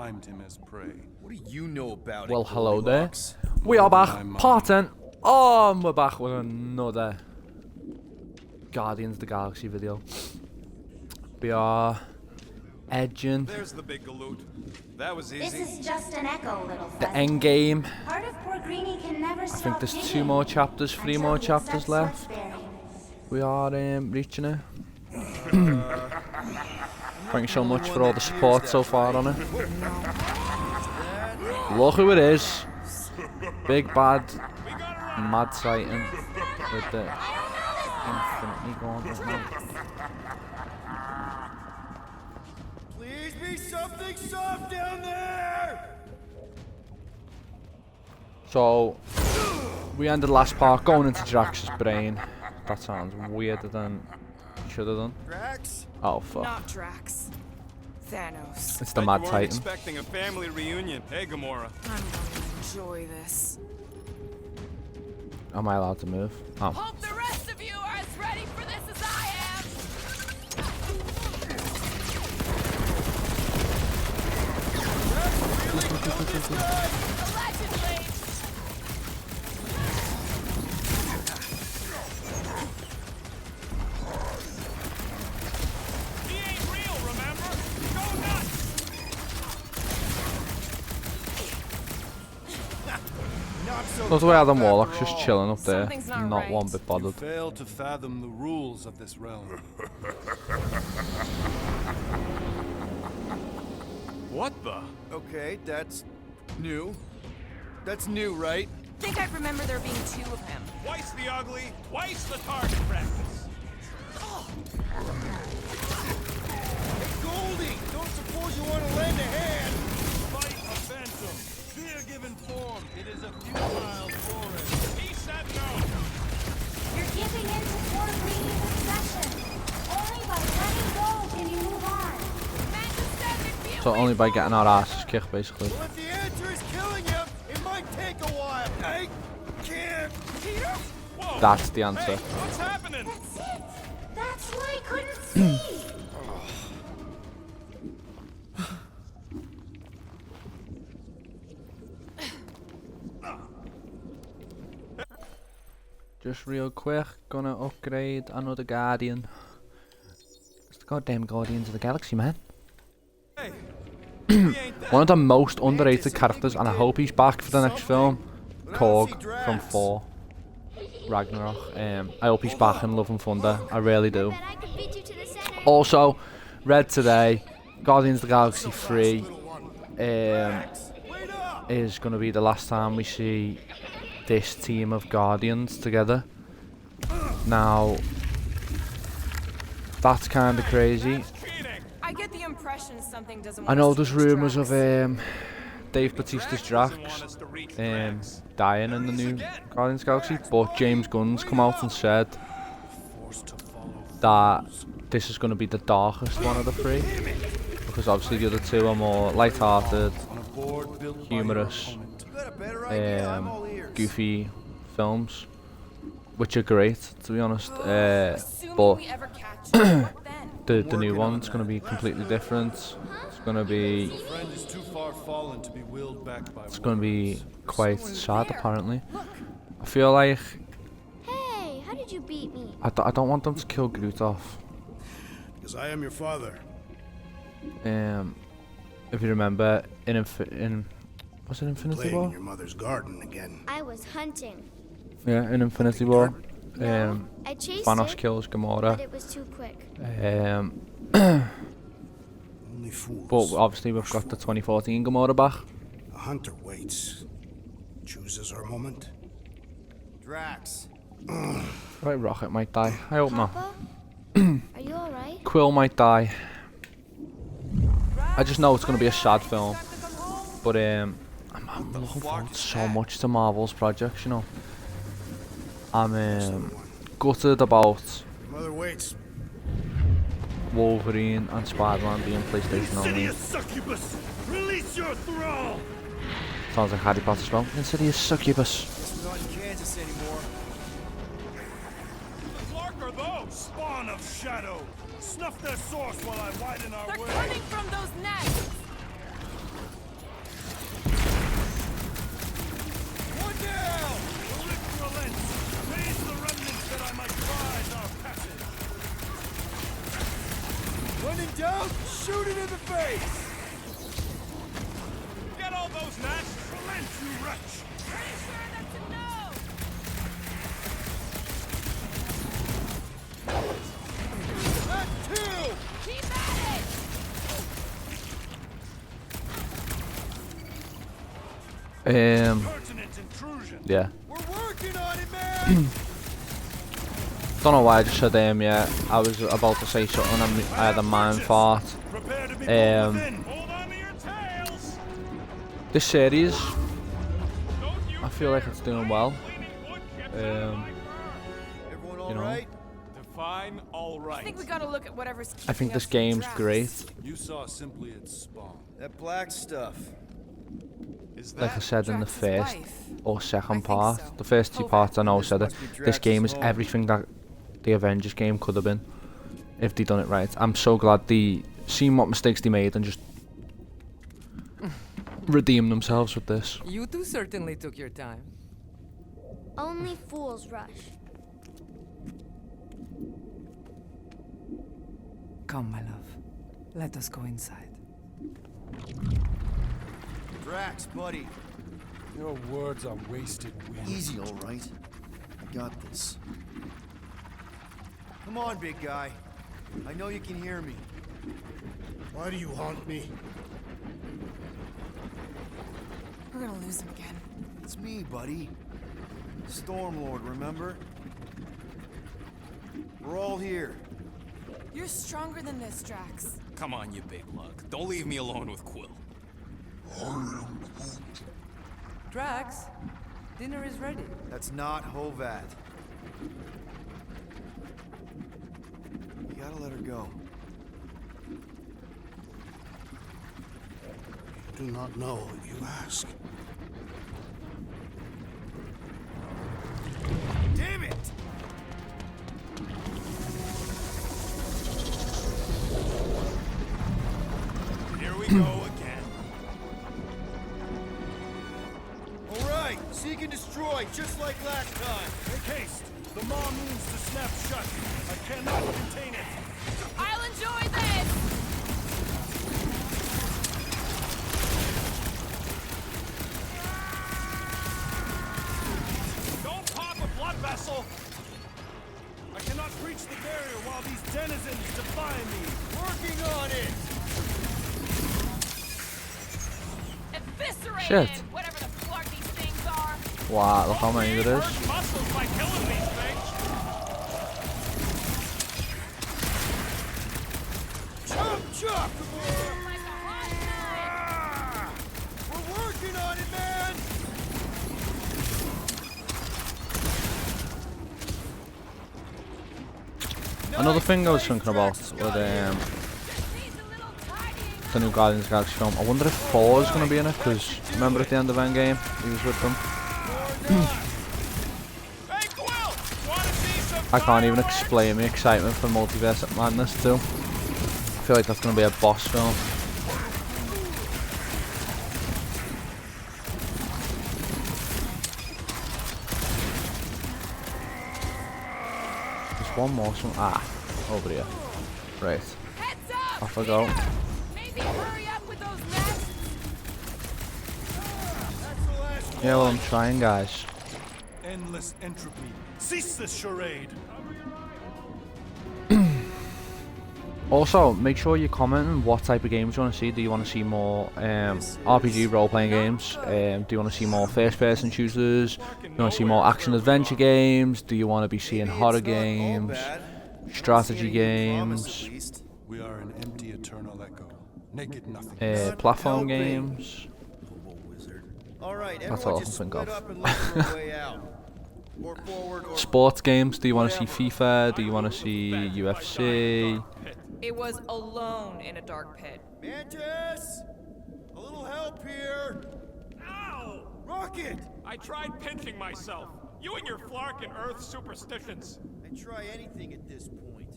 primed him as prey. What do you know about Well, it? hello there. Goldilocks? We are back, My part 10. Oh, and we're back with another Guardians of the Galaxy video. We are edging There's the big galoot. That was easy. This is just an echo, little the pheasant. end game. Part of poor Greenie can never I think there's stop 2 more digging chapters, 3 until more he chapters accepts left. what's buried. We are reaching it. Thank you so much for all the support so far on it. Look who it is. Big bad mad Titan with the infinity gauntlet man. Please be something soft down there! So we ended the last part going into Drax's brain. That sounds weirder than it should have done. Drax? Oh fuck. Not Drax. Thanos. It's the Bet Mad you weren't Titan. expecting a family reunion. Hey, Gamora. I'm gonna enjoy this. Am I allowed to move? Oh. Hope the rest of you are as ready for this as I am. Allegedly. He ain't real, remember? Go nuts! Not so Look the way Adam tough Warlock's after just all. chilling up there, Something's not not right. one bit You bothered. fail to fathom the rules of this realm. What the? Okay, that's new. That's new, right? Think I remember there being 2 of him. Twice the ugly, twice the target practice. Goldie! Don't suppose you want to lend a hand? Fight a phantom. Fear given form. It is a futile forest. He said no. You're giving in to poor Greenie's obsession. Only by letting go can you move on. Man just said there'd be a So way only by forward. getting our asses kicked, basically. Well, if the answer is killing you, it might take a while. I can't. Peter? Whoa. That's the answer. Hey, what's happening? That's it. That's why I couldn't see. Just real quick, gonna upgrade another Guardian. It's the goddamn Guardians of the Galaxy, man. Hey. We ain't that. One of the most underrated characters, and I hope he's back for the next film. Korg from Thor Ragnarok. I hope he's back in Love and Thunder. I really do. Bet I could beat you to the center. Also, read today, Guardians of the Galaxy 3 is going to be the last time we see this team of Guardians together. Now, that's kind of crazy. I get the impression something doesn't I want know to there's change rumours of Drax. Dave Bautista's Drax dying in the new Guardians of the Galaxy, but James Gunn's come out and said that this is going to be the darkest one of the 3, because obviously the other 2 are more light-hearted, On a board built by humorous, your opponent. You got a better idea? I'm all ears. goofy films, which are great, to be honest. Assuming But we ever catch him, what then? the new one's going to be completely different. It's going to be Friend is too far fallen to be willed back by it's going to be quite sad, There. apparently. I feel like Hey, how did you beat me? I don't want them to kill Groot off. Because I am your father. If you remember, in was it Infinity Playing in War? your mother's garden again. I was hunting. Yeah, in Infinity War. No, I chased Thanos it, kills but Gamora. it was too quick. Only fools. But obviously we've got the 2014 Gamora back. A hunter waits. Chooses her moment. Drax. Right, Rocket might die. I hope not. Papa? Are you alright? Quill might die. I just know it's going to be a sad film. But I'm looking forward so much to Marvel's projects, you know. I'm gutted about Your mother waits. Wolverine and Spider-Man being PlayStation only. Succubus! Release your thrall! Sounds like Harry Potter spell. Insidious succubus. It's not in Kansas anymore. Clark are those? Spawn of shadow. Snuff their source while I widen our They're way. coming from those nests. out, shoot it in the face! Get all those gnats! Relent, you wretch! Pretty sure that's a no. That two! Keep at it. Pertinent intrusion! Yeah. We're working on it, man! Don't know why I just said yeah. I was about to say something and I had a mind fart. Prepare to be pulled within! Hold on to your tails! This series, Don't you I feel like it's doing well. Everyone You know. alright? Define all I right. think we gotta look at whatever's keeping I think this us from game's Drax. great. You saw simply its spawn. That black stuff. Is that Like I said in the Drax's first wife? or I second think part, so. the first two parts I know said it. must be This Drax's game is home. everything that the Avengers game could have been if they done it right. I'm so glad they seen what mistakes they made and just redeem themselves with this. You two certainly took your time. Only fools rush. Come, my love. Let us go inside. Drax, buddy. Your words are wasted wind. Easy, alright? I got this. Come on, big guy. I know you can hear me. Why do you haunt me? We're gonna lose him again. It's me, buddy. Stormlord, remember? We're all here. You're stronger than this, Drax. Come on, you big lug. Don't leave me alone with Quill. Drax, dinner is ready. That's not Hovat. You gotta let her go. Do not know what you ask. Damn it! Here we go again. Alright, seek and destroy, just like last time. Make haste. The maw means to snap shut. I cannot contain it. I'll enjoy this. Don't pop a blood vessel. I cannot breach the barrier while these denizens defy me. Working on it! Eviscerate Shit. it, whatever the flark these things are. Wow, look how many there is. Hurt muscles by killing these things. Chop, chop! Like a hot knife. We're working on it, man! Another thing I was thinking about with Just needs a little tidying the new Guardians of the Galaxy film, I wonder if Thor is going to be in it, because remember at the end of Endgame, he was with them. Hey, Quill! Wanna see some I can't even fireworks? explain my excitement for Multiverse of Madness too. I feel like that's going to be a boss film. There's one more, over here. Right, Heads up! off I go. Peter! Maybe hurry up with those nests. That's the last one. Yeah, well, I'm trying, guys. Endless entropy. Cease this charade. Also, make sure you comment on what type of games you want to see. Do you want to see more RPG role-playing games? Do you want to see more first-person shooters? Do you want to see more action-adventure games? Do you want to be seeing Maybe horror it's not all games, bad. strategy I don't see anything promised, games, at least. We are an empty eternal echo. Naked nothing. platform Helping. games? Hobo wizard. All right, That's everyone all I just can think split of. up and look for a way out. Or forward or Sports games? Do you want to see FIFA? Do you want to see UFC? It was alone in a dark pit. Mantis! A little help here! Ow! Rocket! I tried pinching myself. You and your flark and earth superstitions. I'd try anything at this point.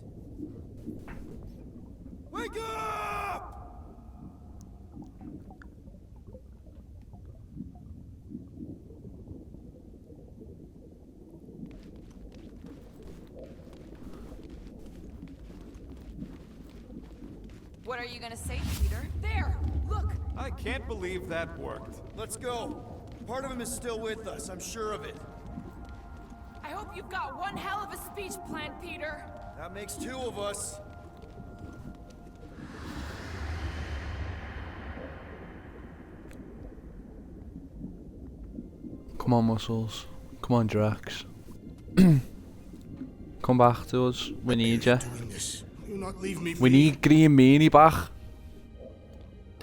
Wake up! What are you gonna say, Peter? There! Look! I can't believe that worked. Let's go. Part of him is still with us, I'm sure of it. I hope you've got one hell of a speech planned, Peter. That makes two of us. Come on, Muscles. Come on, Drax. Come back to us. We need you. Doing this. Do not leave me. We be. need Green Meanie back.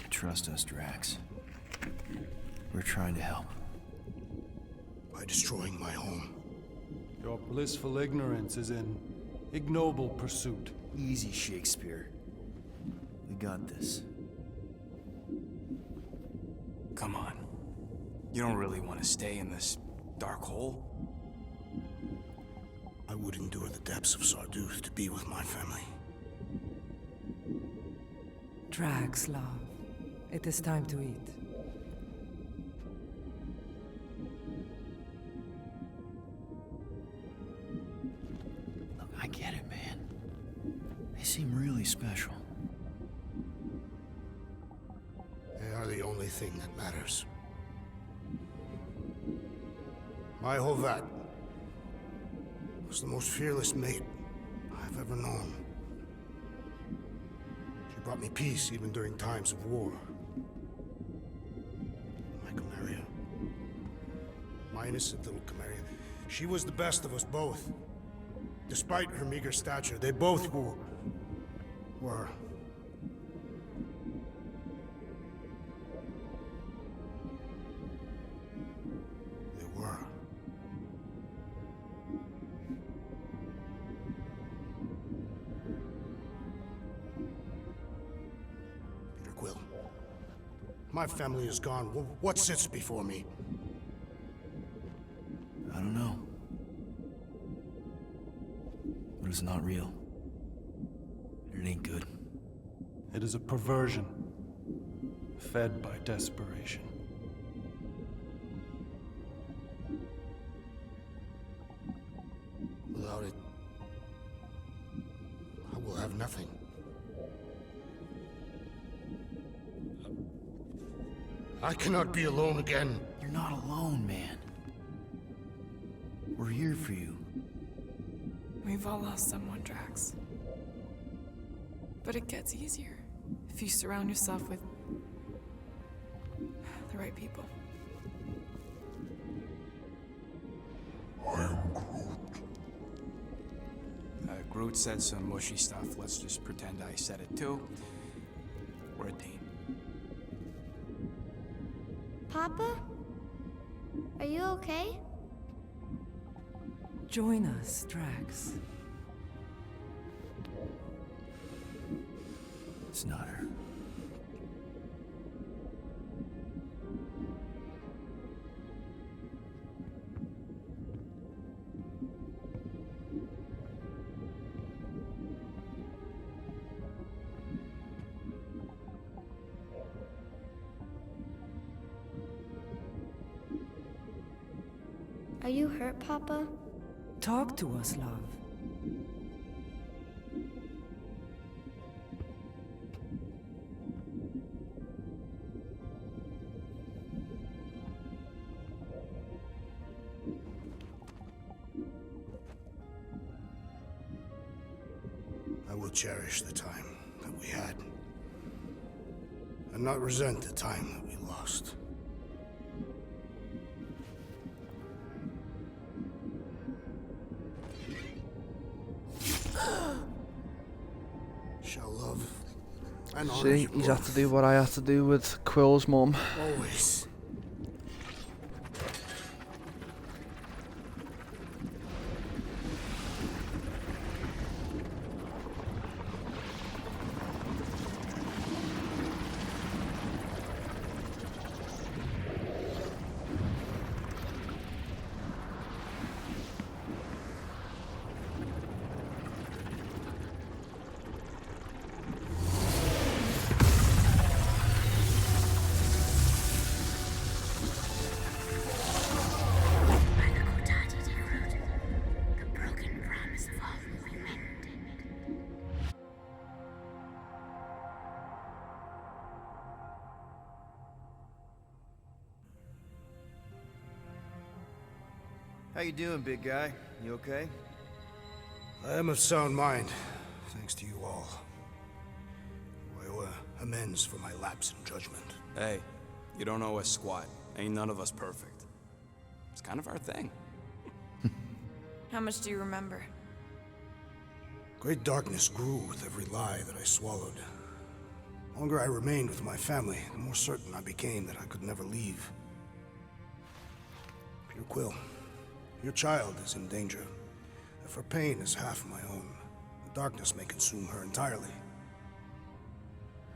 Trust us, Drax. We're trying to help. By destroying my home. Your blissful ignorance is an ignoble pursuit. Easy, Shakespeare. We got this. Come on. You don't really want to stay in this dark hole? I would endure the depths of Sarduth to be with my family. Drax, love. It is time to eat. Look, I get it, man. They seem really special. They are the only thing that matters. My Hovat was the most fearless mate I've ever known. She brought me peace even during times of war. My Chimera. My innocent little Chimera. She was the best of us both. Despite her meager stature, they both were. They were. Peter Quill. My family is gone. What sits before me? I don't know. But it's not real. It ain't good. It is a perversion, fed by desperation. Without it, I will have nothing. I cannot be alone again. You're not alone, man. We're here for you. We've all lost someone, Drax. But it gets easier if you surround yourself with the right people. Groot said some mushy stuff. Let's just pretend I said it too. We're a team. Papa? Are you okay? Join us, Drax. It's not her. Are you hurt, Papa? Talk to us, love. I will cherish the time that we had, and not resent the time that we lost. Shall love and honor See, you he's had to both. do what I had to do with Quill's mum. Always. How you doing, big guy? You okay? I am of sound mind, thanks to you all. I owe amends for my lapse in judgment. Hey, you don't owe us squat. Ain't none of us perfect. It's kind of our thing. How much do you remember? Great darkness grew with every lie that I swallowed. The longer I remained with my family, the more certain I became that I could never leave. Peter Quill, your child is in danger. If her pain is half my own, the darkness may consume her entirely.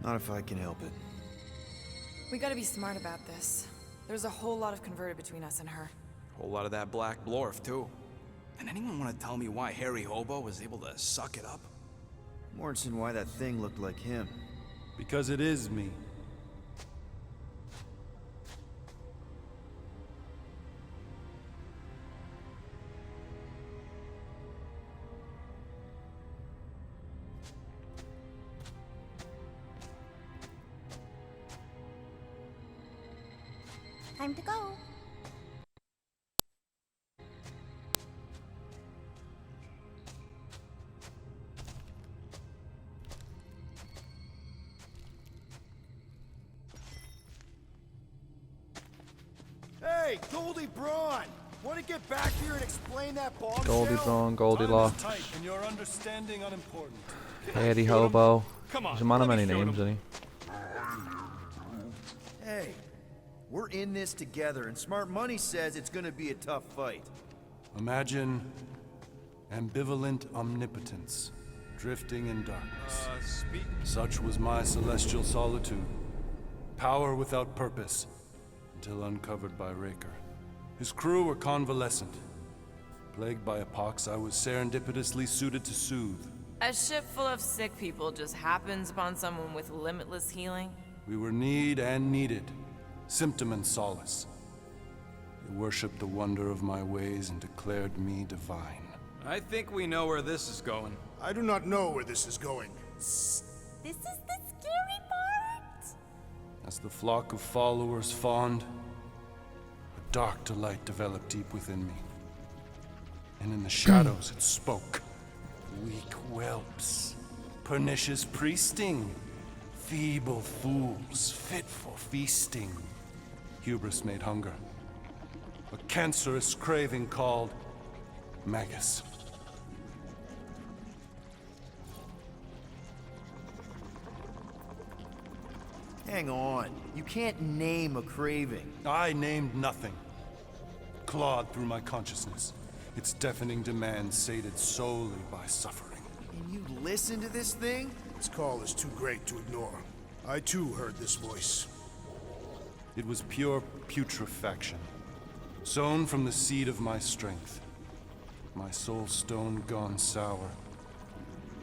Not if I can help it. We gotta be smart about this. There's a whole lot of converted between us and her. Whole lot of that black blorf, too. And anyone want to tell me why Harry Hobo was able to suck it up? Morrison, why that thing looked like him. Because it is me. Time to go. Hey, Goldie Braun! Want to get back here and explain that bombshell? Goldie Braun, Goldilocks, Time is tight and your understanding unimportant. Harry Hobo. Come on, He's a man of let me many shoot names, him. isn't he? Hey, we're in this together, and Smart Money says it's gonna be a tough fight. Imagine ambivalent omnipotence, drifting in darkness. Such was my celestial solitude. Power without purpose, until uncovered by Raker. His crew were convalescent. Plagued by a pox, I was serendipitously suited to soothe. A ship full of sick people just happens upon someone with limitless healing. We were need and needed, symptom and solace. They worshipped the wonder of my ways and declared me divine. I think we know where this is going. I do not know where this is going. This is the scary part. As the flock of followers fawned, a dark delight developed deep within me. And in the shadows it spoke. Weak whelps, pernicious priesting, feeble fools fit for feasting. Hubris made hunger. A cancerous craving called Magus. Hang on. You can't name a craving. I named nothing. Clawed through my consciousness. Its deafening demands sated solely by suffering. And you listen to this thing? Its call is too great to ignore. I too heard this voice. It was pure putrefaction, sown from the seed of my strength. My soul stone gone sour.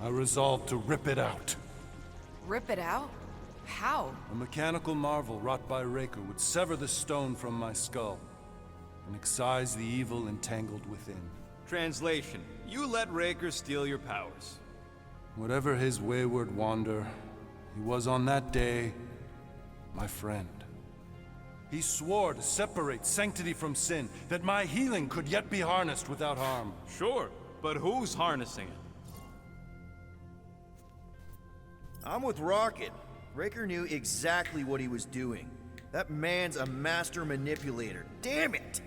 I resolved to rip it out. Rip it out? How? A mechanical marvel wrought by Raker would sever the stone from my skull and excise the evil entangled within. Translation: you let Raker steal your powers. Whatever his wayward wander, he was on that day my friend. He swore to separate sanctity from sin, that my healing could yet be harnessed without harm. Sure, but who's harnessing it? I'm with Rocket. Raker knew exactly what he was doing. That man's a master manipulator. Damn it!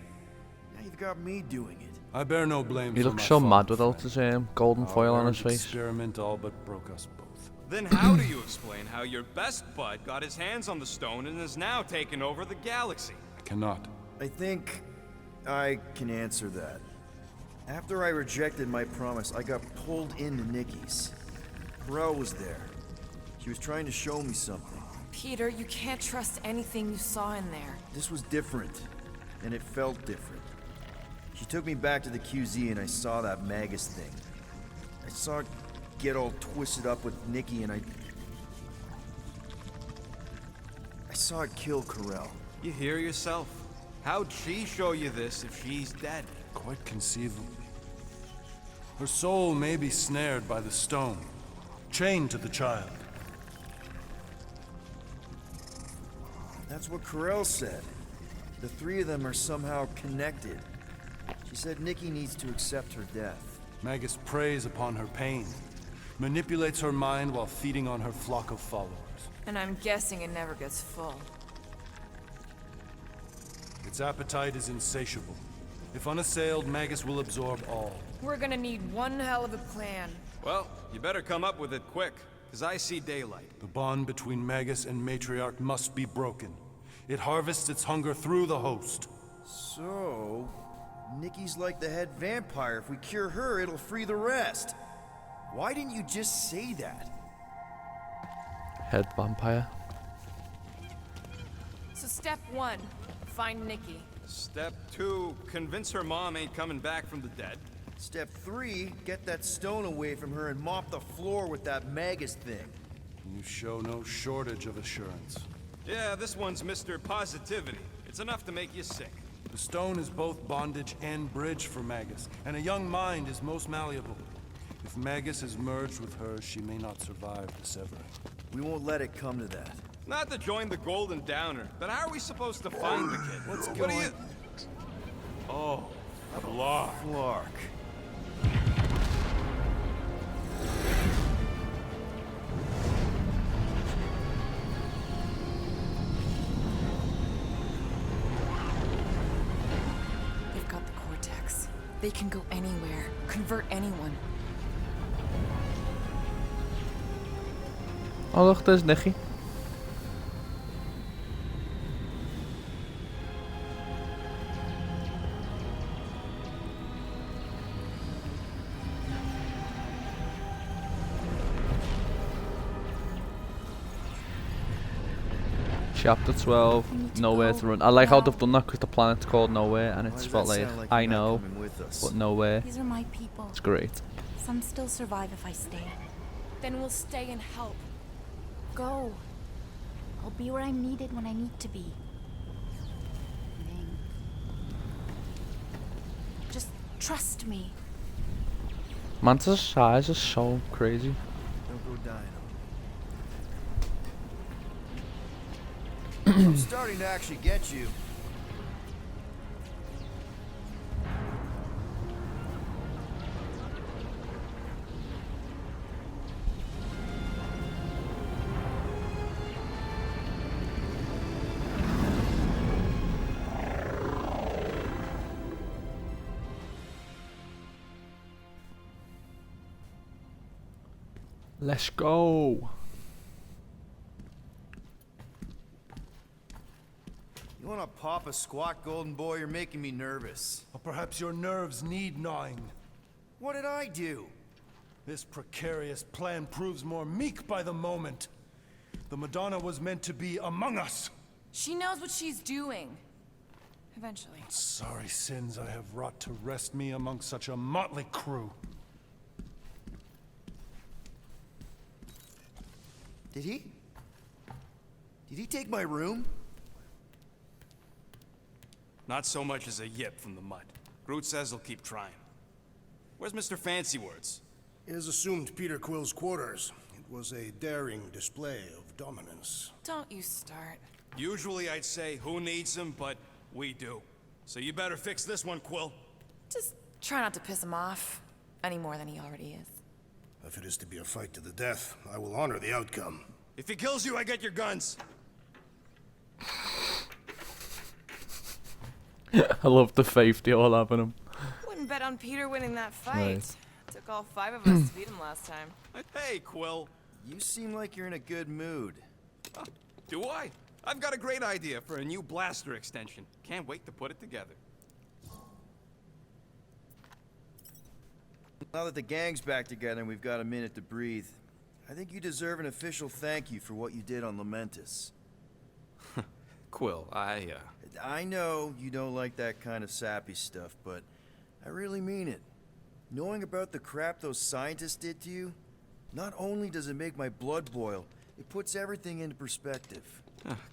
Now you've got me doing it. I bear no blame He for looks my so fallen mad without friend. his golden Our foil on his errant face. experiment all but broke us both. Then how do you explain how your best bud got his hands on the stone and is now taking over the galaxy? I cannot. I think I can answer that. After I rejected my promise, I got pulled into Nikki's. Bro was there. She was trying to show me something. Peter, you can't trust anything you saw in there. This was different, and it felt different. She took me back to the QZ and I saw that Magus thing. I saw it get all twisted up with Nikki and I saw it kill Corell. You hear yourself. How'd she show you this if she's dead? Quite conceivable. Her soul may be snared by the stone, chained to the child. That's what Corell said. The three of them are somehow connected. She said Nikki needs to accept her death. Magus preys upon her pain, manipulates her mind while feeding on her flock of followers. And I'm guessing it never gets full. Its appetite is insatiable. If unassailed, Magus will absorb all. We're gonna need one hell of a plan. Well, you better come up with it quick, because I see daylight. The bond between Magus and Matriarch must be broken. It harvests its hunger through the host. So, Nikki's like the head vampire. If we cure her, it'll free the rest. Why didn't you just say that? Head vampire. So step 1, find Nikki. Step 2, convince her mom ain't coming back from the dead. Step 3, get that stone away from her and mop the floor with that Magus thing. You show no shortage of assurance. Yeah, this one's Mr. Positivity. It's enough to make you sick. The stone is both bondage and bridge for Magus, and a young mind is most malleable. If Magus is merged with hers, she may not survive the severing. We won't let it come to that. Not to join the Golden Downer, but how are we supposed to find the kid? What's What going do you... Oh, Clark. Clark. They've got the cortex. They can go anywhere, convert anyone. Oh look, there's Nikki. Chapter 12, Nowhere to Run. I like how they've done that because the planet's called Nowhere and it's spelled like, I know, but nowhere. These are my people. It's great. Some still survive if I stay. Then we'll stay and help. Go. I'll be where I'm needed when I need to be. Just trust me. Manta's size is so crazy. Don't go dying on me. I'm starting to actually get you. Let's go. You wanna pop a squat, golden boy? You're making me nervous. Or perhaps your nerves need gnawing. What did I do? This precarious plan proves more meek by the moment. The Madonna was meant to be among us. She knows what she's doing. Eventually. Sorry sins I have wrought to wrest me among such a motley crew. Did he? Did he take my room? Not so much as a yip from the mud. Groot says he'll keep trying. Where's Mr. Fancy Words? It is assumed Peter Quill's quarters. It was a daring display of dominance. Don't you start. Usually I'd say, who needs him, but we do. So you better fix this one, Quill. Just try not to piss him off any more than he already is. If it is to be a fight to the death, I will honor the outcome. If he kills you, I get your guns. I love the faith they all have in him. Wouldn't bet on Peter winning that fight. Right. Took all 5 of us to beat him last time. Hey, Quill. You seem like you're in a good mood. Do I? I've got a great idea for a new blaster extension. Can't wait to put it together. Now that the gang's back together and we've got a minute to breathe, I think you deserve an official thank you for what you did on Lamentus. Quill, I know you don't like that kind of sappy stuff, but I really mean it. Knowing about the crap those scientists did to you, not only does it make my blood boil, it puts everything into perspective.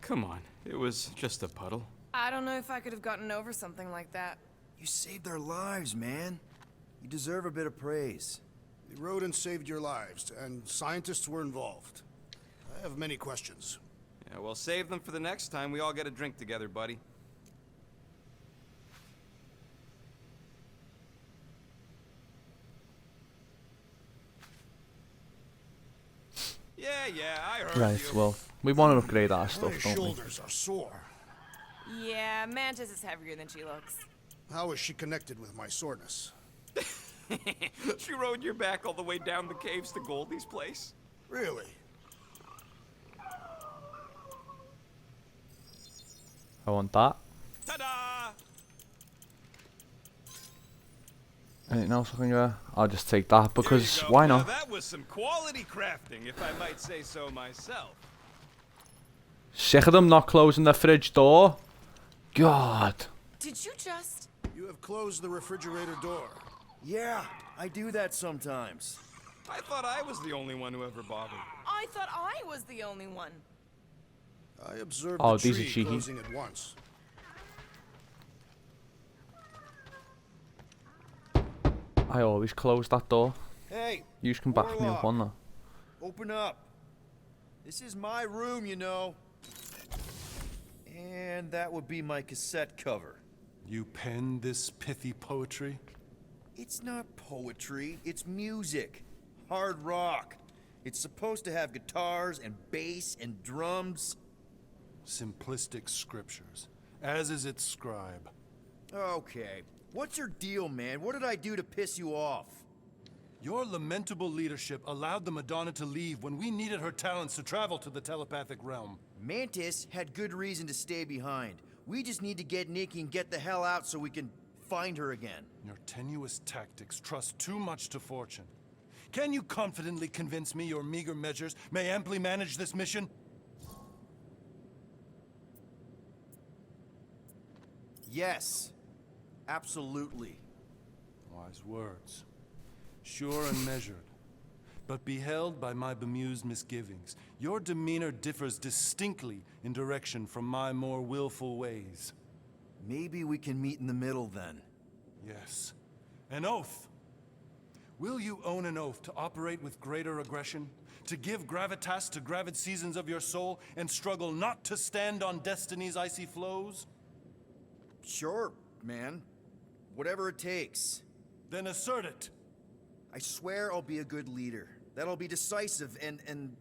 Come on. It was just a puddle. I don't know if I could have gotten over something like that. You saved their lives, man. You deserve a bit of praise. The rodents saved your lives, and scientists were involved. I have many questions. Yeah, well, save them for the next time we all get a drink together, buddy. Yeah, I heard Right, you. well, we want to upgrade our My stuff, don't we? shoulders are sore. Yeah, Mantis is heavier than she looks. How is she connected with my soreness? She rode your back all the way down the caves to Goldie's place? Really? I want that. Ta-da! Anything else I can get? I'll just take that because There you go. why Now, not? that was some quality crafting, if I might say so myself. Sick of them not closing the fridge door. God. Did you just... You have closed the refrigerator door. Yeah, I do that sometimes. I thought I was the only one who ever bothered. I thought I was the only one. I observed Oh, the these are tree cheeky. closing at once. I always close that door. Hey, You can back me up Warlock. on that. open up. This is my room, you know. And that would be my cassette cover. You pen this pithy poetry? It's not poetry, it's music. Hard rock. It's supposed to have guitars and bass and drums. Simplistic scriptures, as is its scribe. Okay, what's your deal, man? What did I do to piss you off? Your lamentable leadership allowed the Madonna to leave when we needed her talents to travel to the telepathic realm. Mantis had good reason to stay behind. We just need to get Nikki and get the hell out so we can find her again. Your tenuous tactics trust too much to fortune. Can you confidently convince me your meager measures may amply manage this mission? Yes, absolutely. Wise words. Sure and measured. But beheld by my bemused misgivings, your demeanor differs distinctly in direction from my more willful ways. Maybe we can meet in the middle then. Yes. An oath. Will you own an oath to operate with greater aggression? To give gravitas to gravid seasons of your soul and struggle not to stand on destiny's icy flows? Sure, man. Whatever it takes. Then assert it. I swear I'll be a good leader. That I'll be decisive and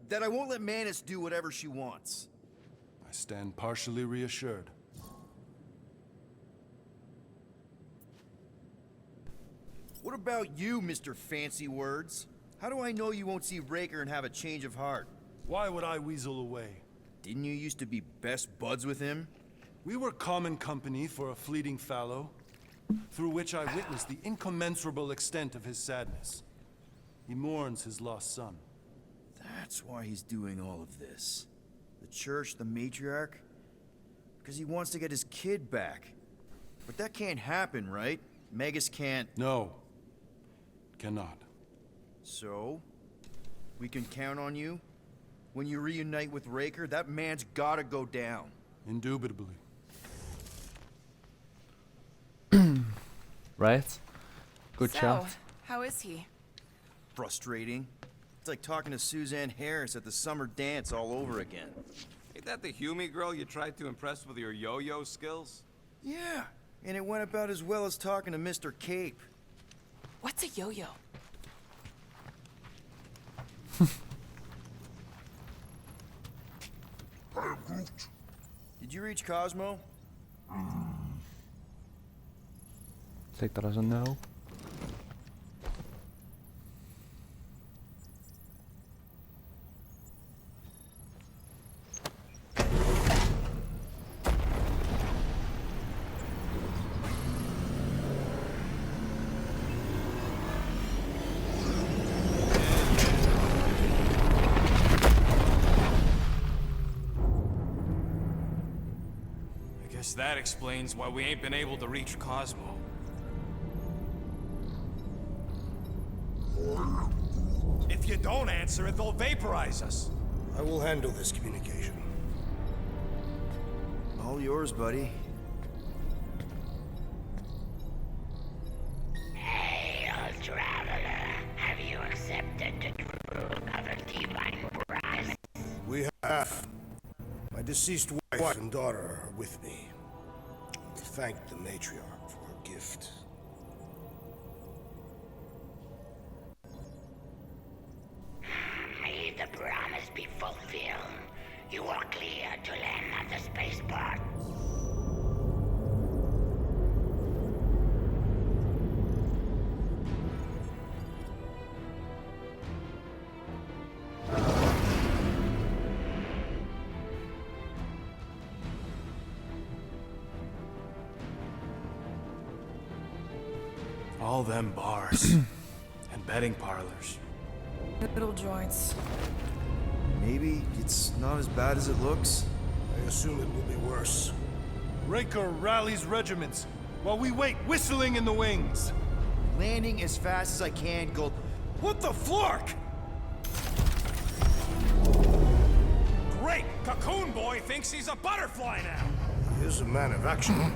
that I won't let Mantis do whatever she wants. I stand partially reassured. What about you, Mr. Fancy Words? How do I know you won't see Raker and have a change of heart? Why would I weasel away? Didn't you used to be best buds with him? We were common company for a fleeting fallow, through which I witnessed the incommensurable extent of his sadness. He mourns his lost son. That's why he's doing all of this. The church, the matriarch? Because he wants to get his kid back. But that can't happen, right? Magus can't... No. Cannot. So? We can count on you? When you reunite with Raker, that man's gotta go down. Indubitably. Right? Good So, chat. how is he? Frustrating. It's like talking to Suzanne Harris at the summer dance all over again. Ain't that the Hume girl you tried to impress with your yo-yo skills? Yeah, and it went about as well as talking to Mr. Cape. What's a yo-yo? Did you reach Cosmo? Take that as a no. I guess that explains why we ain't been able to reach Cosmo. If you don't answer it, they'll vaporize us. I will handle this communication. All yours, buddy. Hail, traveler. Have you accepted the true of a divine prize? We have. My deceased wife and daughter are with me. Thank the matriarch for her gift. May the be fulfilled, you are clear to land at the spaceport. All them bars and betting parlors. Little joints. Maybe it's not as bad as it looks. I assume it will be worse. Raker rallies regiments while we wait whistling in the wings. Landing as fast as I can, Gold. What the flark? Great! Cocoon Boy thinks he's a butterfly now! He is a man of action.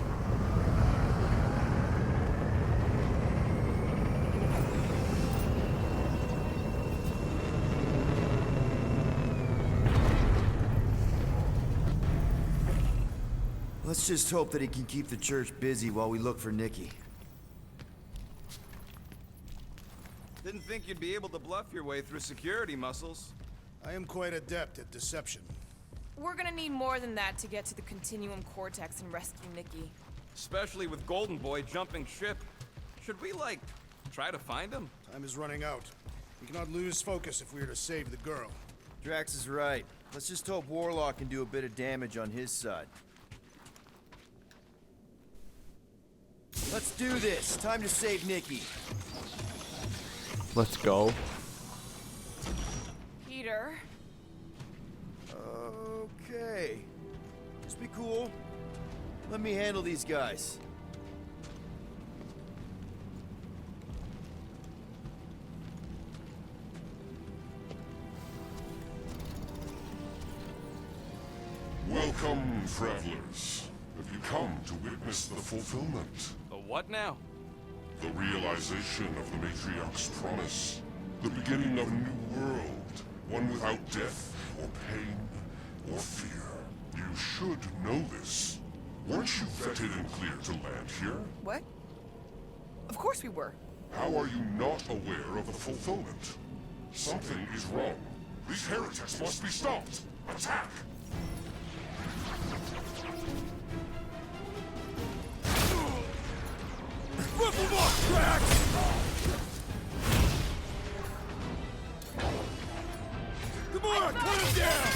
Let's just hope that he can keep the church busy while we look for Nikki. Didn't think you'd be able to bluff your way through security, Muscles. I am quite adept at deception. We're gonna need more than that to get to the Continuum Cortex and rescue Nikki. Especially with Golden Boy jumping ship. Should we, like, try to find him? Time is running out. We cannot lose focus if we are to save the girl. Drax is right. Let's just hope Warlock can do a bit of damage on his side. Let's do this. Time to save Nikki. Let's go. Peter. Okay. Just be cool. Let me handle these guys. Welcome, travelers. Have you come to witness the fulfillment? The what now? The realization of the Matriarch's promise. The beginning of a new world. One without death, or pain, or fear. You should know this. Weren't you vetted and cleared to land here? What? Of course we were. How are you not aware of the fulfillment? Something is wrong. These heretics must be stopped. Attack! Rip him off, Drax! Come on, cut him down!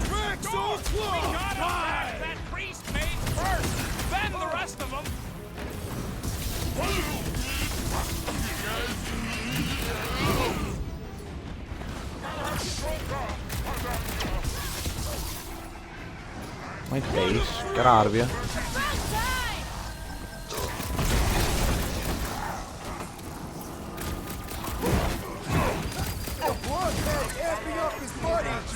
Drax, don't fly! We gotta attack that priest mage first, then the rest of them! My face. Get out of here. Bloodhead amping up his buddies!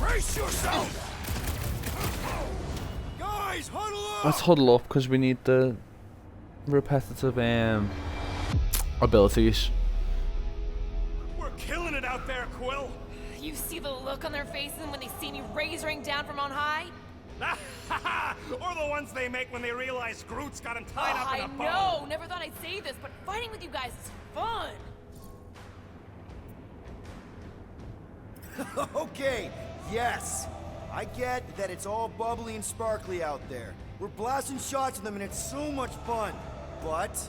Brace yourself! Guys, huddle up! Let's huddle up because we need the repetitive abilities. We're killing it out there, Quill! You see the look on their faces when they see me razoring down from on high? Or the ones they make when they realize Groot's got him tied up in a bow. I know! Never thought I'd say this, but fighting with you guys is fun! Okay, yes. I get that it's all bubbly and sparkly out there. We're blasting shots at them and it's so much fun. But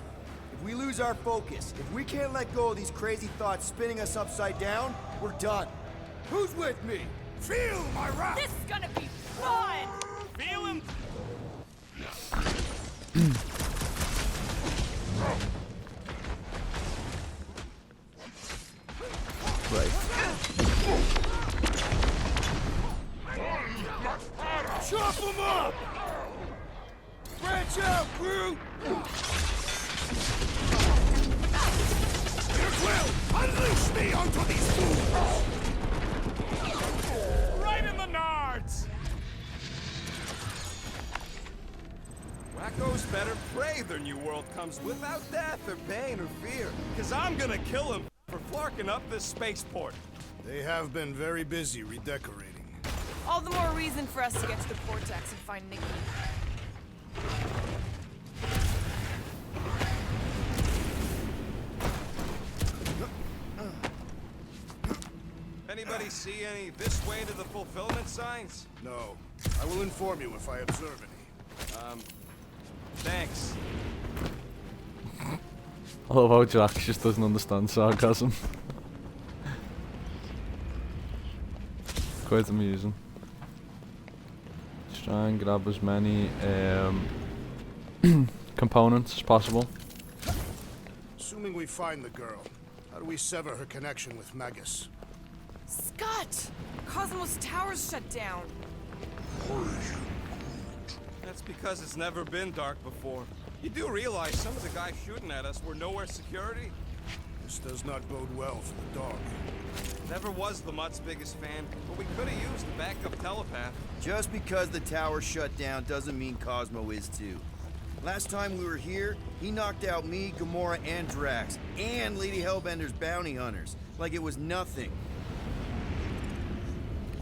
if we lose our focus, if we can't let go of these crazy thoughts spinning us upside down, we're done. Who's with me? Feel my wrath! This is gonna be fun! Feel him? Right. Chop him up! Branch out, Groot! Peter Quill, unleash me onto these fools! Right in the nards! Wacko's better pray their new world comes without death or pain or fear. Cause I'm gonna kill him for flarking up this spaceport. They have been very busy redecorating. All the more reason for us to get to the Vortex and find Nikki. Anybody see any this way to the fulfillment signs? No. I will inform you if I observe any. Thanks. I love how Drax just doesn't understand sarcasm. Quite amusing. Let's try and grab as many components as possible. Assuming we find the girl, how do we sever her connection with Magus? Scott! Cosmos Tower's shut down. That's because it's never been dark before. You do realize some of the guys shooting at us were nowhere security? This does not bode well for the dog. Never was the Mutt's biggest fan, but we could have used a backup telepath. Just because the tower shut down doesn't mean Cosmo is too. Last time we were here, he knocked out me, Gamora, and Drax, and Lady Hellbender's bounty hunters, like it was nothing.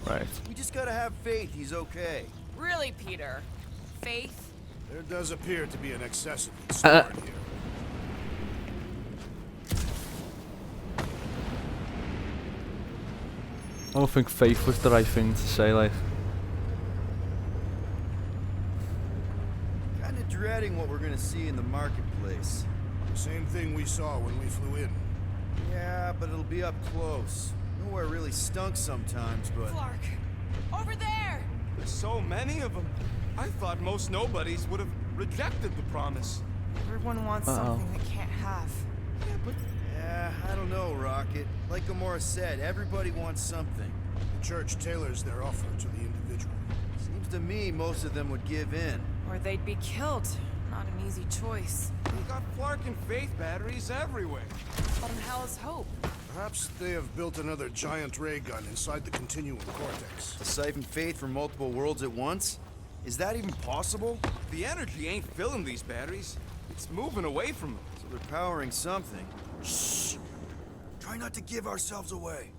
Right. We just gotta have faith he's okay. Really, Peter? Faith? There does appear to be an excessive start here. I don't think faith was the right thing to say, like. Kinda dreading what we're gonna see in the marketplace. The same thing we saw when we flew in. Yeah, but it'll be up close. Nowhere really stunk sometimes, but... Clark! Over there! There's so many of them. I thought most nobodies would have rejected the promise. Everyone wants something they can't have. Yeah, but... Yeah, I don't know, Rocket. Like Gamora said, everybody wants something. The church tailors their offer to the individual. Seems to me most of them would give in. Or they'd be killed. Not an easy choice. We got Clark and Faith batteries everywhere. What in hell is hope? Perhaps they have built another giant ray gun inside the Continuum Cortex. To siphon Faith from multiple worlds at once? Is that even possible? The energy ain't filling these batteries. It's moving away from them. So they're powering something. Shh! Try not to give ourselves away.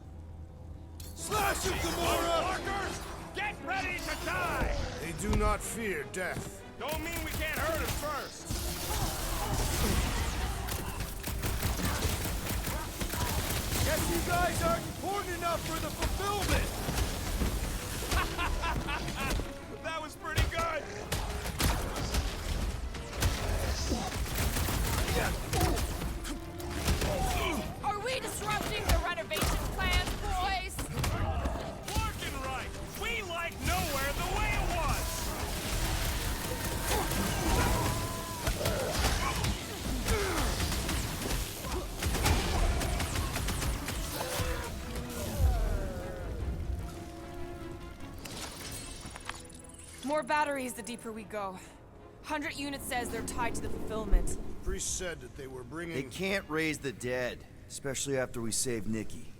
Slash it, Gamora! Markers, get ready to die! They do not fear death. Don't mean we can't hurt him first. Guess you guys aren't important enough for the fulfillment! That was pretty good! Are we disrupting the renovation plans, boys? Working right! We like nowhere the way it was! More batteries the deeper we go. 100 units says they're tied to the fulfillment. Priest said that they were bringing... They can't raise the dead, especially after we save Nikki.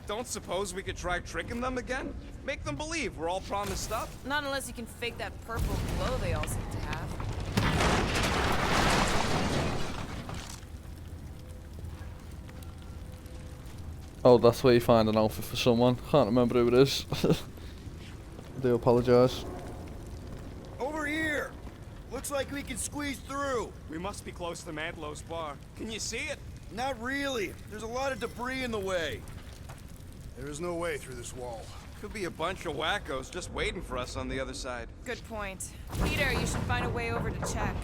Don't suppose we could try tricking them again? Make them believe we're all promised stuff? Not unless you can fake that purple glow they all seem to have. Oh, that's where you find an outfit for someone. Can't remember who it is. I do apologise. Over here! Looks like we can squeeze through. We must be close to Mantlow's bar. Can you see it? Not really. There's a lot of debris in the way. There is no way through this wall. Could be a bunch of wackos just waiting for us on the other side. Good point. Peter, you should find a way over to check.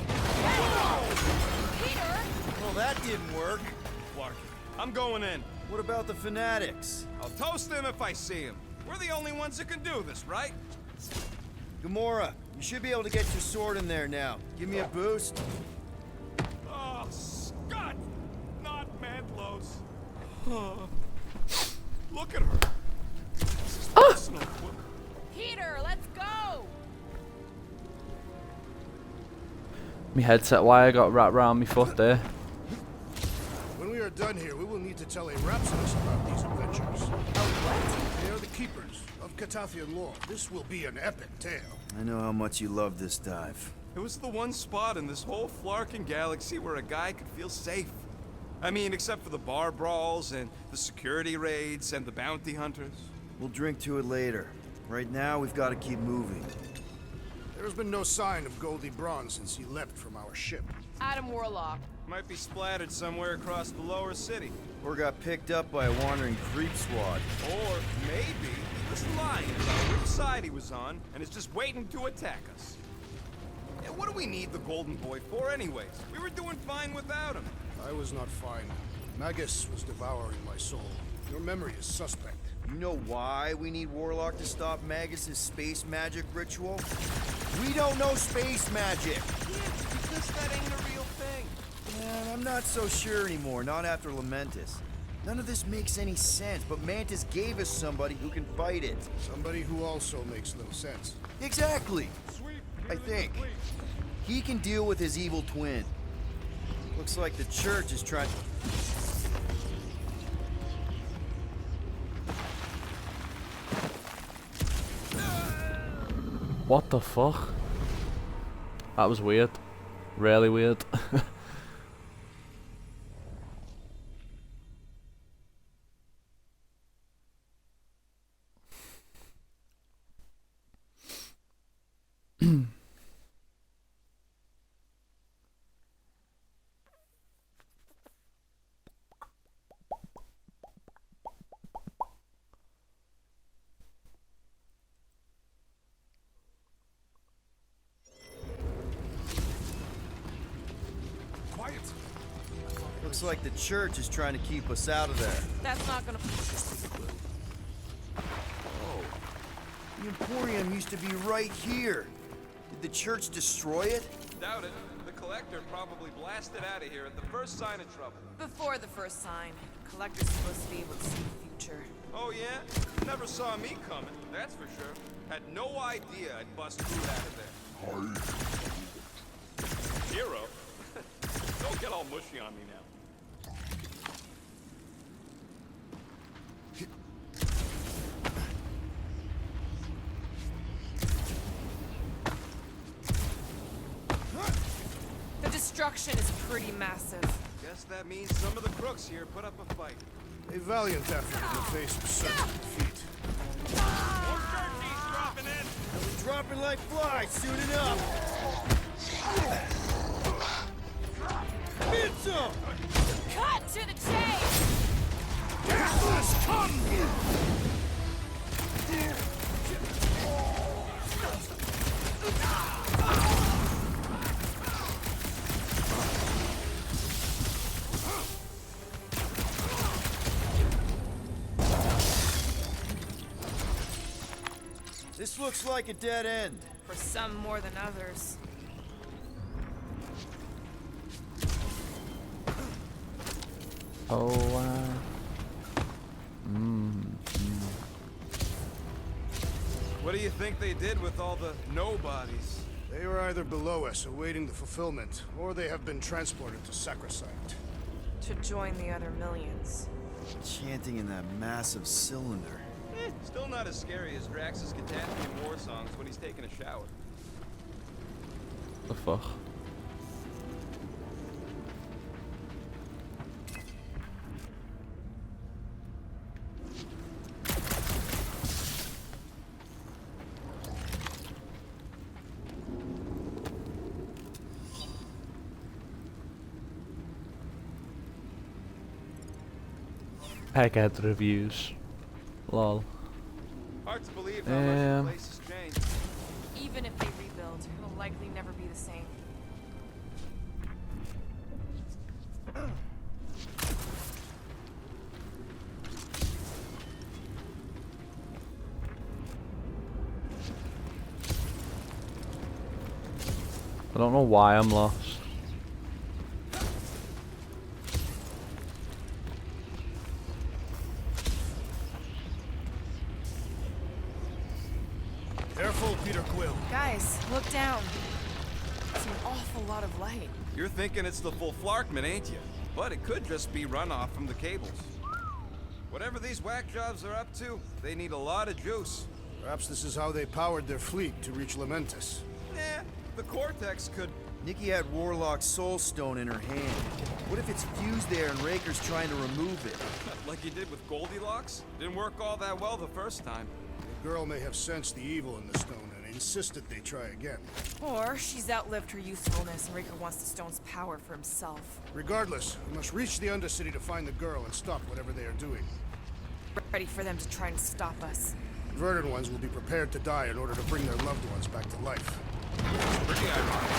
Peter! Well, that didn't work. Clark, I'm going in. What about the fanatics? I'll toast them if I see them. We're the only ones that can do this, right? Gamora, you should be able to get your sword in there now. Give me a boost. Oh, Scott! Not Mantlow's. Look at her. This is personal. Peter, let's go! My headset wire got wrapped around my foot there. When we are done here, we will need to tell a rhapsodist about these adventures. What? They are the keepers of Catathian lore. This will be an epic tale. I know how much you love this dive. It It was the one spot in this whole flarkin' galaxy where a guy could feel safe. I mean, except for the bar brawls and the security raids and the bounty hunters. We'll drink to it later. Right now, we've got to keep moving. There's been no sign of Goldie Braun since he left from our ship. Adam Warlock. Might be splattered somewhere across the lower city. Or got picked up by a wandering creep squad. Or maybe he was lying about which side he was on and is just waiting to attack us. Yeah, what do we need the Golden Boy for anyways? We were doing fine without him. I was not fine. Magus was devouring my soul. Your memory is suspect. You know why we need Warlock to stop Magus's space magic ritual? We don't know space magic! Yeah, because that ain't a real thing. Yeah, I'm not so sure anymore, not after Lamentus. None of this makes any sense, but Mantis gave us somebody who can fight it. Somebody who also makes little sense. Exactly! I think. He can deal with his evil twin. Looks like the church is trying... What the fuck? That was weird. Really weird. Looks like the church is trying to keep us out of there. That's not gonna... Oh. The Emporium used to be right here. Did the church destroy it? Doubt it. The Collector probably blasted out of here at the first sign of trouble. Before the first sign. Collector's supposed to be able to see the future. Oh yeah? Never saw me coming, that's for sure. Had no idea I'd bust through out of there. Hero? Don't get all mushy on me now. The destruction is pretty massive. Guess that means some of the crooks here put up a fight. A valiant effort in the face of certain defeat. More turkeys dropping in! And we're dropping like flies soon enough! Get some! Cut to the chase! Deathless come! This looks like a dead end. For some more than others. Oh, What do you think they did with all the nobodies? They were either below us awaiting the fulfillment, or they have been transported to Sacrosanct. To join the other millions. Chanting in that massive cylinder. Still not as scary as Drax's Catastrophe war songs when he's taking a shower. the fuck? Egghead reviews. Lol. Hard to believe how much the place has changed. Even if they rebuild, it'll likely never be the same. I don't know why I'm lost. Careful, Peter Quill. Guys, look down. It's an awful lot of light. You're thinking it's the full Flarkman, ain't you? But it could just be runoff from the cables. Whatever these whack jobs are up to, they need a lot of juice. Perhaps this is how they powered their fleet to reach Lamentus. Eh, the Cortex could... Nikki had Warlock's Soul Stone in her hand. What if it's fused there and Raker's trying to remove it? like you did with Goldilocks? Didn't work all that well the first time. The girl may have sensed the evil in the stone and insisted they try again. Or she's outlived her usefulness and Raker wants the stone's power for himself. Regardless, we must reach the Undercity to find the girl and stop whatever they are doing. Ready for them to try and stop us. Converted ones will be prepared to die in order to bring their loved ones back to life. Pretty ironic.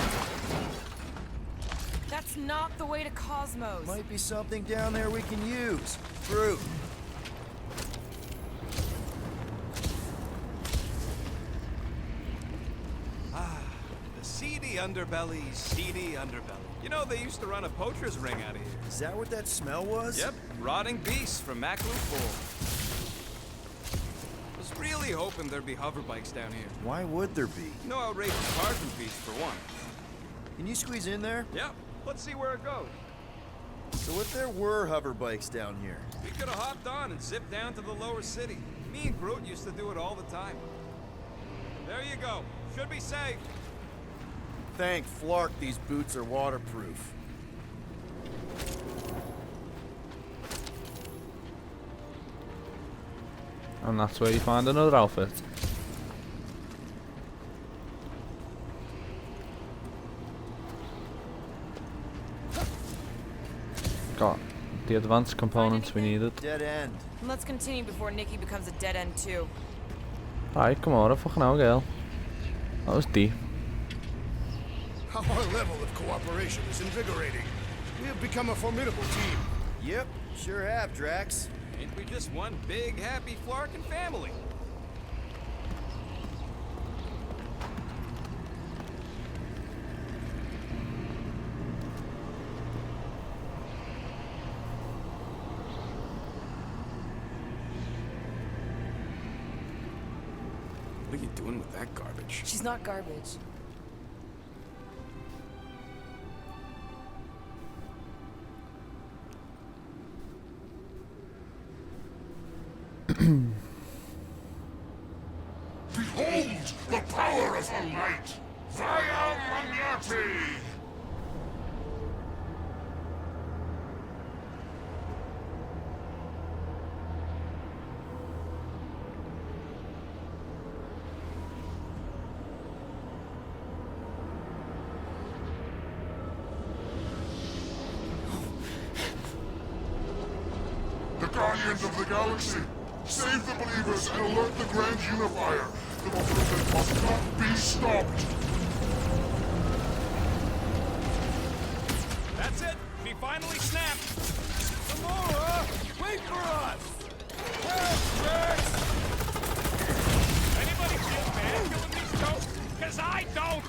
That's not the way to Cosmos. Might be something down there we can use. Fruit. The seedy underbelly, seedy underbelly. You know, they used to run a poacher's ring out of here. Is that what that smell was? Yep, rotting beasts from Maclu Pool. Was really hoping there'd be hover bikes down here. Why would there be? No outrageous parking fees, for one. Can you squeeze in there? Yep, let's see where it goes. So if there were hover bikes down here? We could have hopped on and zipped down to the lower city. Me and Groot used to do it all the time. There you go. Should be safe. Thank Flark these boots are waterproof. And that's where you find another outfit. Got the advanced components we needed. Dead end. Let's continue before Nikki becomes a dead end too. Right, come on, fucking hell, girl. That was deep. Our level of cooperation is invigorating. We have become a formidable team. Yep, sure have, Drax. Ain't we just one big, happy Flarkin family? What are you doing with that garbage? She's not garbage. Behold the power of the light! Via Magnati! The Guardians of the Galaxy! Save the believers and alert the Grand Unifier! The movement must not be stopped! That's it! He finally snapped! Gamora! Wait for us! Help, Drax! Anybody feel bad killing these ghosts? Cause I don't!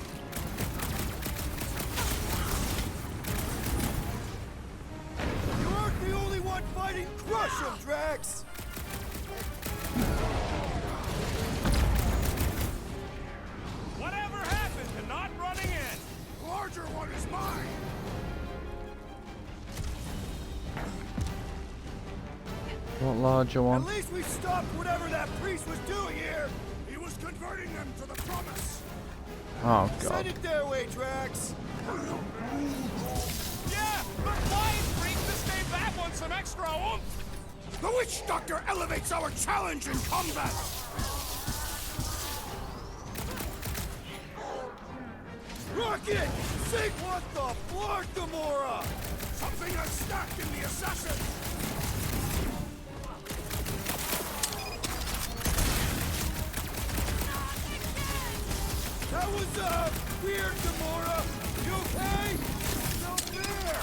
You aren't the only one fighting! Crush him, Drax! Whatever happened to not running in? The larger one is mine! What larger one? At least we stopped whatever that priest was doing here! He was converting them to the promise! Oh god. Send it their way, Drax! Yeah, but Flying Freak just gave that one some extra oomph! The Witch Doctor elevates our challenge in combat! Rocket! Say what the Flark, Gamora! Something unstacked in the assassin! That was, weird, Gamora! You okay? No fair!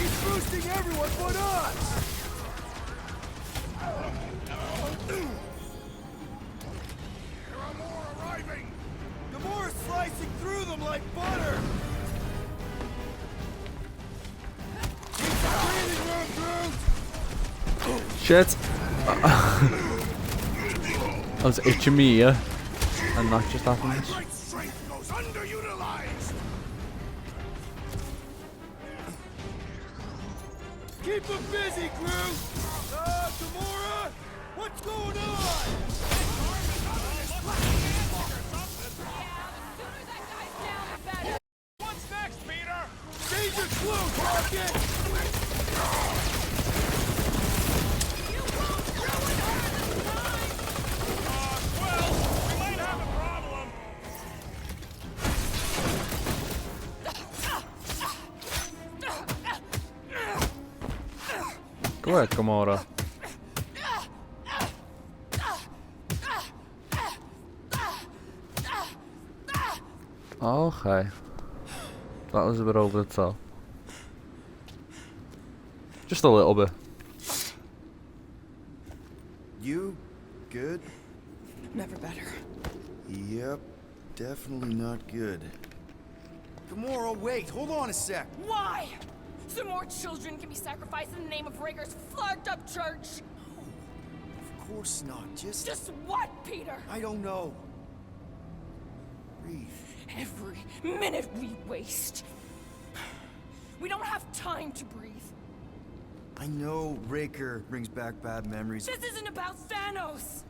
He's boosting everyone but us! There are more arriving! Gamora's slicing through them like butter! Keep the breathing room, Groot! Shit! I was itching me ear, and that just My happened. great strength goes underutilized! Keep him busy, Groot! Gamora? What's going on? work, Gamora. Okay. That was a bit over the top. Just a little bit. You good? Never better. Yep, definitely not good. Gamora, wait, hold on a sec. Why? So more children can be sacrificed in the name of Raker's flagged up church? Of course not, just... Just what, Peter? I don't know. Breathe. Every minute we waste. We don't have time to breathe. I know Raker brings back bad memories. This isn't about Thanos.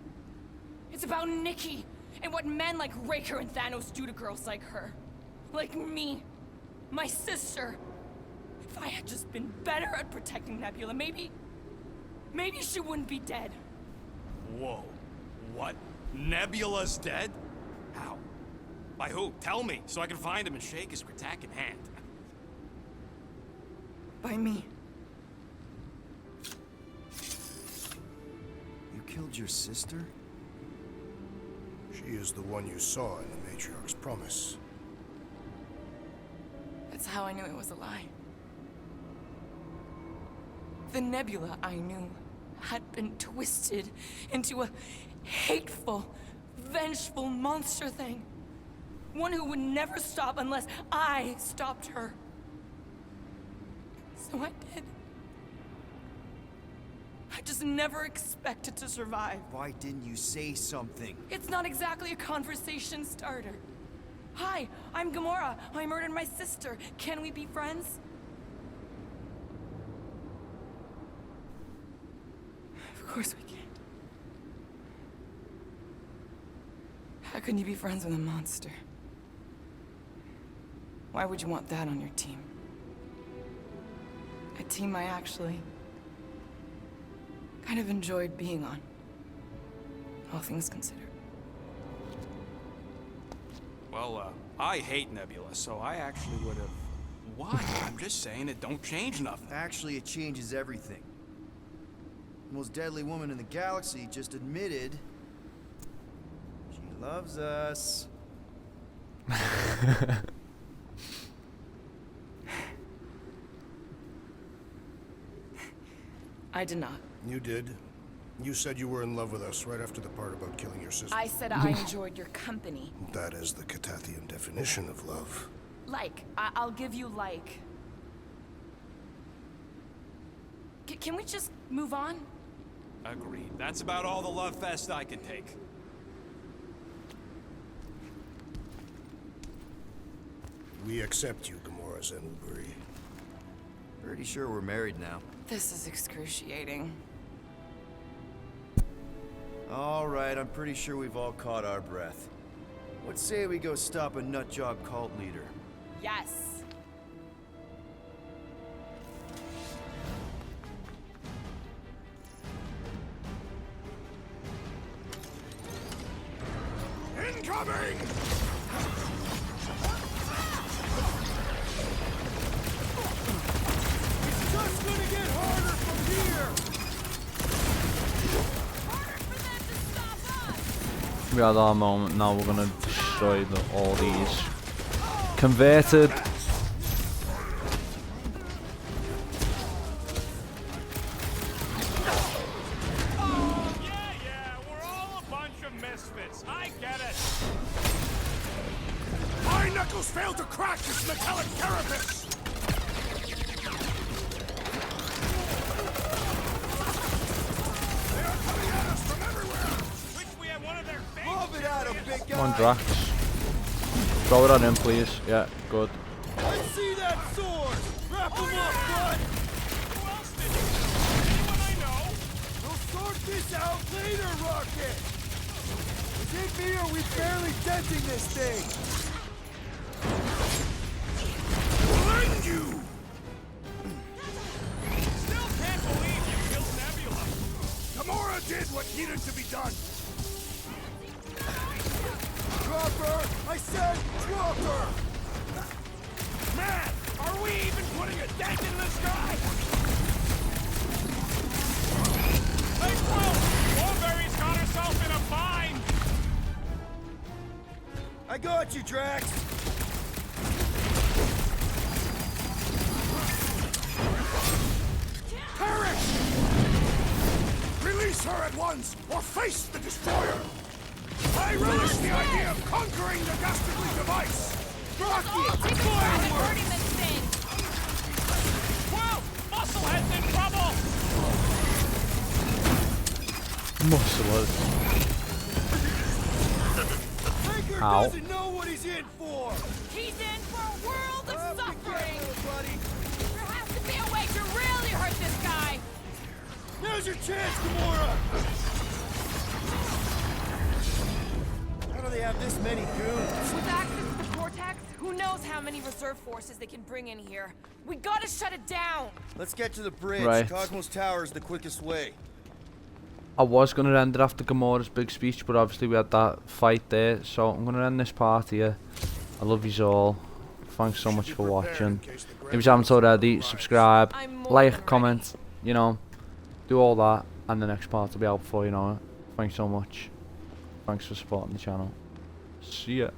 It's about Nikki and what men like Raker and Thanos do to girls like her. Like me. My sister. If I had just been better at protecting Nebula, maybe she wouldn't be dead. Whoa. What? Nebula's dead? How? By who? Tell me, so I can find him and shake his Kratak in hand. By me. You killed your sister? She is the one you saw in the Matriarch's promise. That's how I knew it was a lie. The Nebula I knew had been twisted into a hateful, vengeful monster thing. One who would never stop unless I stopped her. So I did. I just never expected to survive. Why didn't you say something? It's not exactly a conversation starter. Hi, I'm Gamora. I murdered my sister. Can we be friends? Of course we can't. How can you be friends with a monster? Why would you want that on your team? A team I actually kind of enjoyed being on, all things considered. Well, I hate Nebula, so I actually would have... Why? I'm just saying it don't change nothing. Actually, it changes everything. The most deadly woman in the galaxy just admitted she loves us. I did not. You did. You said you were in love with us right after the part about killing your sister. I said I enjoyed your company. That is the Catathian definition of love. Like, I'll give you like. Can we just move on? Agreed. That's about all the love fest I can take. We accept you, Gamora Zenuburi. Pretty sure we're married now. This is excruciating. All right, I'm pretty sure we've all caught our breath. What say we go stop a nutjob cult leader? Yes. Incoming! It's just gonna get harder from here! We had our moment, now we're gonna destroy all these. Converted. Yeah, we're all a bunch of misfits. I get it. My knuckles failed to crack this metallic carapace! They are coming at us from everywhere! Wish we had one of their Move it at him, big guy! Come on, Drax. Throw it on him, please. Yeah, good. I see that sword! Wrap him up, bud! Who else did it? Anyone I know? We'll sort this out later, Rocket! Is it me or are we barely denting this thing? Blind you! Still can't believe you killed Nebula. Gamora did what needed to be done. Drop her! I said drop her! Man, are we even putting a dent in the sky? I got you, Drax! Perish! Release her at once, or face the destroyer! I relish the idea of conquering the dastardly device! Let's all take a shot at hurting this thing! Well, Musclehead's in trouble! Musclehead. Breaker Ow. doesn't know what he's in for! He's in for a world of suffering! Buddy. There has to be a way to really hurt this guy! Now's your chance, Gamora! How do they have this many goons? With access to the Vortex, who knows how many reserve forces they can bring in here? We gotta shut it down! Let's get to the bridge. Right. Cosmos Tower is the quickest way. I was going to end it after Gamora's big speech, but obviously we had that fight there, so I'm going to end this part here. I love yous all. Thanks so much for watching. If you haven't already, subscribe, like, comment, you know, do all that, and the next part will be out before you know it. Thanks so much. Thanks for supporting the channel. See ya.